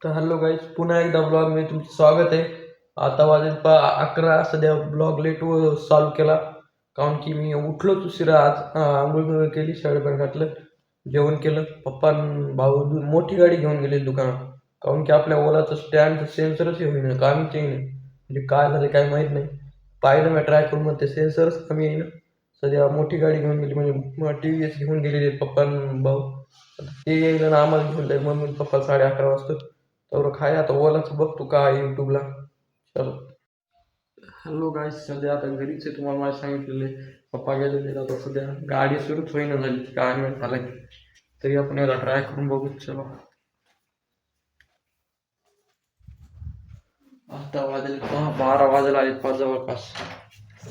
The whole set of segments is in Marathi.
तर हॅलो गाईज, पुन्हा एकदा ब्लॉगमध्ये तुमचं स्वागत आहे. आता वाजेल 11. सध्या ब्लॉग लेट चालू केला कारण की मी उठलोच उशिरा आज. आंघोळ केली, शर्ट घातलं, जेवण केलं. पप्पा भाऊ मोठी गाडी घेऊन गेले दुकानात कारण की आपल्या ओलाचं स्टँड सेन्सरच होईना, काम ते म्हणजे काय झालं काय माहीत नाही. पाहिलं मी ट्राय करून, मग ते सेन्सरच कमी येईना. सध्या मोठी गाडी घेऊन गेली, म्हणजे TVS घेऊन गेलेले पप्पा भाऊ. ते येईल ना आम्हाला घेऊन जाईल. मम्मी पप्पा 11:30 वाजता तर काय आता ओलाच बघतो का यूट्यूबला. चलो. हॅलो गाईज, सध्या आता घरीच आहे. तुम्हाला मला सांगितलेले पप्पा गेलेले. आता सध्या गाडी सुरूच होईना झाली, काय नाही झालं तरी आपण याला ट्राय करून बघू. चलो. आता वाजले 12 वाजायला आले 5 जवळपास.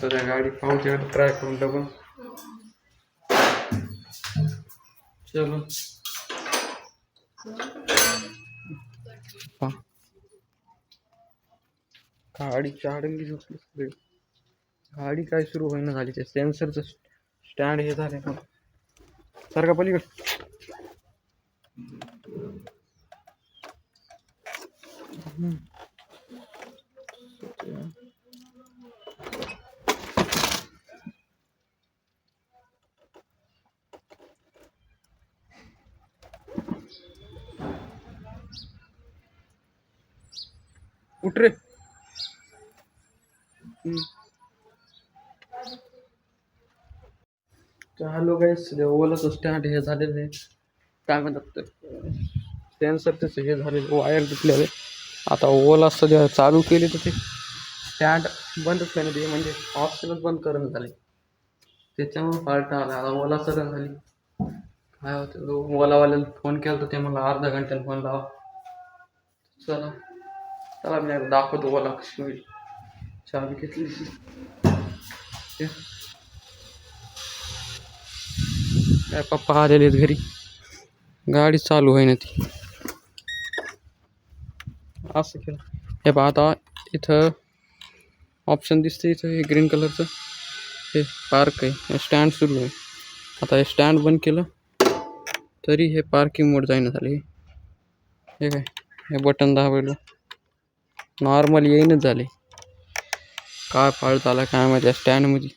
सध्या गाडी पाहूच्या ट्राय करून बघू. चलो. गाडीची अडंगी सुटली सगळी. गाडी काय सुरू होईना झाली. ते सेन्सरचं स्टँड हे झाले ना. सारखा पलीकडे उठ रे. हॅलो गाईस, सध्या ओलाचं स्टँड हे झालेलं आहे. काय म्हणतात सेन्सर त्याचं हे झालेलं, वायर तुटलेले. आता ओला सध्या चालू केली तर ते स्टँड बंदच केलं, ते म्हणजे ऑप्शनच बंद करणं झाले. त्याच्यामुळे फाल्ट आला. आता ओला सगळं झाली. काय होतं, ओलावाल्याला फोन केला तर ते मला अर्धा घंट्यानं फोन लावा. चला चला, मी दाखवतो ओला कशी होईल. चावी घेतली. काय पप्पा आलेले आहेत घरी, गाडी चालू होईना ती. असं केलं हे पहा. आता इथं ऑप्शन दिसते, इथं हे ग्रीन कलरचं हे पार्क आहे. स्टँड सुरू आहे. आता हे स्टँड बंद केलं तरी हे पार्किंग मोड जाईना झाले. हे काय, हे बटन दाबलं नॉर्मल येईनच झाले. काय फाल्ट झाला काय माहिती या स्टँडमध्ये.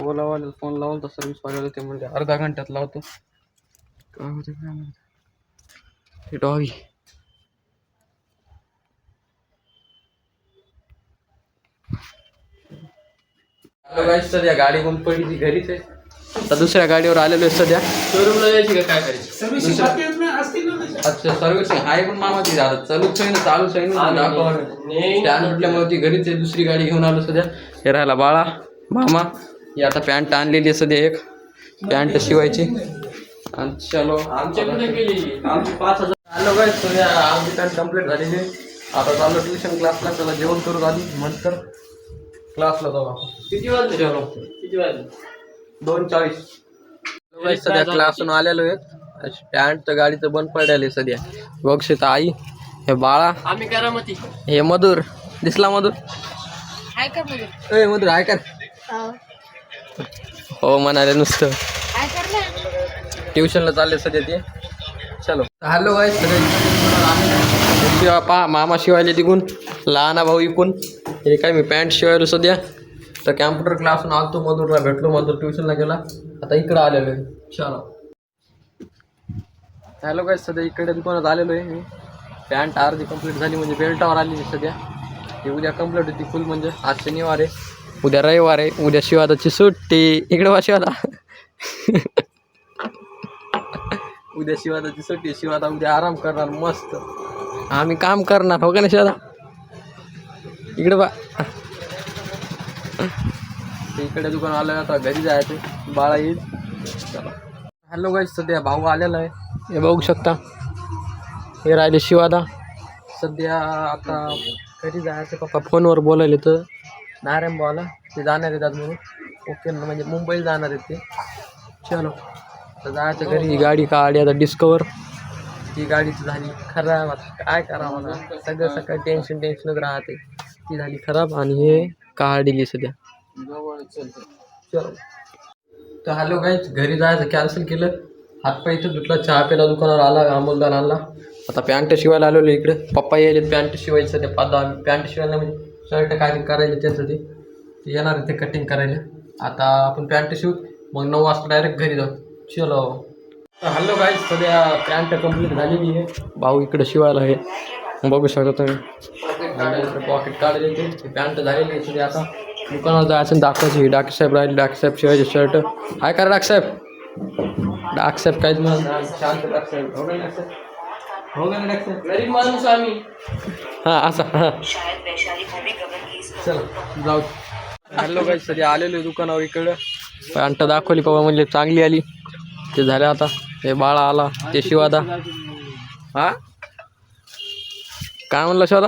ओलावाल्याला फोन लावला तर सर्व्हिसवाल्याला ते म्हणजे अर्धा घंट्यात लावतो. काय होते काय माहिती. हे डॉगी सध्या गाडी बंद पडली, ती घरीच आहे. आता दुसऱ्या गाडीवर आलेलो आहे. सध्या शोरूमला जायची का काय करायची? अच्छा, सर्व्हिसिंग आहे पण मामाची झालं चालूच आहे ना, चालूच आहे ना. स्टँड उठल्यामुळे ती घरीच आहे. दुसरी गाडी घेऊन आलो सध्या. हे राहिला बाळा मामा. ही आता पॅन्ट आणलेली आहे सध्या, एक पॅन्ट शिवायची. आणि चलो आमच्याकडे गेली आमची 5,000. हॅलो गाईस, सध्या आमची पॅन्ट कंप्लीट झालेली. आता चाललो ट्युशन क्लासला. चला जेवण करू आधी, नंतर क्लासला जाऊ. किती वाजले? चलो. किती वाजले? 2:40. सध्या क्लासून आलेलो आहे. स्टँड तर गाडीचं बंद पडायला सध्या. बघशील आई, हे बाळा, आम्ही करामती, हे मधुर दिसला. मधुर ए मधुर आहे का? हो म्हणाले नुसतं. ट्युशनला चालले सध्या ते. चलो. हॅलो गाईस, सध्या पा मामा शिवायला तिकून, लहाना भाऊ इकून. हे काय मी पॅन्ट शिवायलो सध्या. तर कॅम्प्युटर क्लासून आलतो, मधुरला भेटलो. मधुर ट्युशनला गेला. आता इकडं आलेलो आहे. चलो. हॅलो गाईस, सध्या इकडे दुकानात आलेलो आहे मी. पॅन्ट अर्धी कंप्लीट झाली, म्हणजे बेल्टावर आली सध्या. ती उद्या कंप्लीट होती फुल, म्हणजे आज शनिवार आहे, उद्या रविवार आहे. उद्या शिवादाची सुट्टी. इकडे वा शिवादा. उद्या शिवादाची सुट्टी. शिवादा उद्या आराम करणार मस्त. आम्ही काम करणार हो का ना शिवादा. इकडे बा. इकडे दुकान आलं. आता घरी जायचं, बाळा येईल. चला. हॅलो गाईस, सध्या भाऊ आलेला आहे. हे बघू शकता. हे राहिले शिवादा. सध्या आता घरी जायचं. पप्पा फोनवर बोलायले तर नारायण भावाला ते जाणार आहेत म्हणून. ओके, म्हणजे मुंबईला जाणार आहेत ते. चलो तर जायचं घरी. ही गाडी काढली आता डिस्कवर. ही गाडीची झाली खराब. आता काय करावं मला, सगळं सकाळी टेन्शनच राहते. ती झाली खराब आणि हे काढली सध्या. चलो. तर हॅलो गाईज, घरी जायचं कॅन्सल केलं. हातपाय इथं धुतला, चहा प्यायला दुकानावर आला, अमोलदान आणला. आता पॅन्ट शिवायला आलेलो इकडे. पप्पा यायले पॅन्ट शिवायचं सध्या 5-10 पॅन्ट शिवायला म्हणजे शर्ट काय करायला त्यांचं ते येणार आहे ते कटिंग करायला. आता आपण पॅन्ट शिवू, मग 9 वाजता डायरेक्ट घरी जाऊ. चलो. तर हॅलो गाईज, सध्या पॅन्ट कंप्लीट झालेली आहे. भाऊ इकडे शिवायला आहे, बघू शकता तुम्ही. पॉकेट काढले ते पॅन्ट झालेली आहे. सध्या आता दुकानावर जायचं दाखवायची. डाक साहेब राहिले, डाक साहेब शिवायचे शर्ट. काय करा डाक साहेब? डाक साहेब काहीच म्हणा, शांत डाक साहेब. हो गया डाक साहेब, गरीब माणूस आम्ही. हां असं हां, चला जाऊ. हॅलो गाईज, सध्या आलेलो दुकानावर इकडं. पॅन्ट दाखवली बाबा, म्हणजे चांगली आली. ते झालं आता. हे बाळा आला, ते शिवादा. हा काय म्हणलं शिवादा?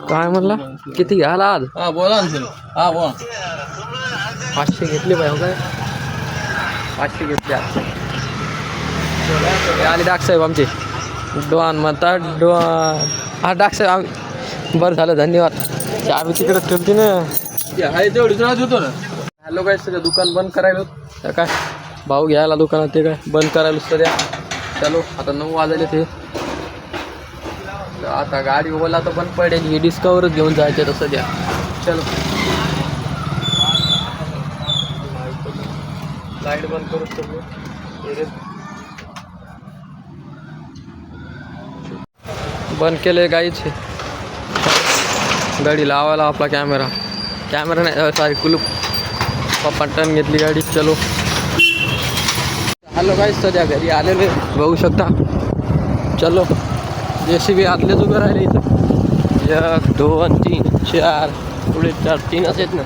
काय म्हणला? किती घ्याला आज? हा बोला ना. हा बोला. 500 घेतले पाहिजे काय? 500 घेतले आज. आले डाक साहेब आमचे. डॉन म्हणतात डॉन. हा डाक साहेब बरं झालं, धन्यवाद. आम्ही तिकडे ठेवते ना. आहे तेवढीच राहत होतो ना. हॅलो काय, सध्या दुकान बंद करायला होतं काय. भाऊ घ्यायला दुकानात ते काय बंद करायला सध्या. चलो आता 9 वाजले ते. आता गाडी ओला तर बंद पडेल. ही डिस्कवरच घेऊन जायचे तर सध्या. चलो लाईट बंद करू सगळं. बंद केले गाईचे. गाडी लावायला आपला कॅमेरा नाही, सॉरी कुलूप. पप्पा टर्न घेतली गाडी. चलो. हॅलो गाईज, सध्या घरी आलेले बघू शकता. चलो. JCB आतलेच उभे राहिले इथं. 1 2 3 4 पुढे 4 3 आहेत ना.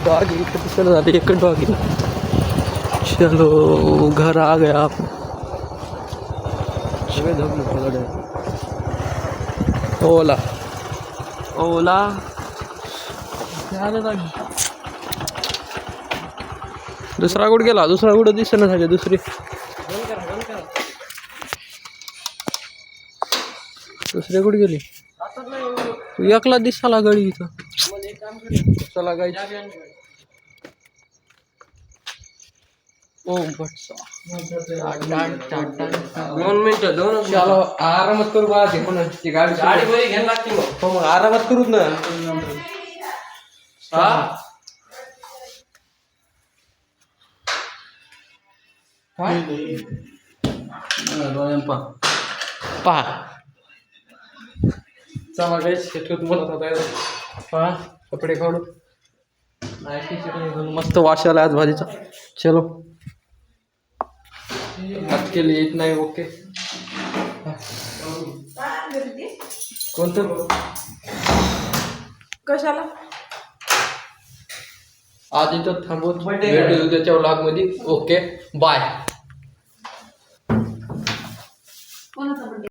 डॉग इकडे दिसलं जाते, एक डॉग. चलो घर आ गया आप. ओला ओला दुसरा कुठं गेला? दुसरा कुठं दिसेना झाले. दुसरी कुठे गेली? तू एकला दिसाला गडी इथं. चला गाई. ओ बट 2 मिनिटं 2. चलो आरामात करू बा. ते पण ती गाडी बरी घ्यायला लागते मग. हो मग आरामात करूच ना. हा पहा. चला गाईस, पहा कपडे काढू. मस्त वास आला आज भाजीचा. चलो आज केली येत नाही. ओके. कोणतं कशाला आज इथं थांबवत भेटू त्याच्या व्लॉग मध्ये. Okay bye.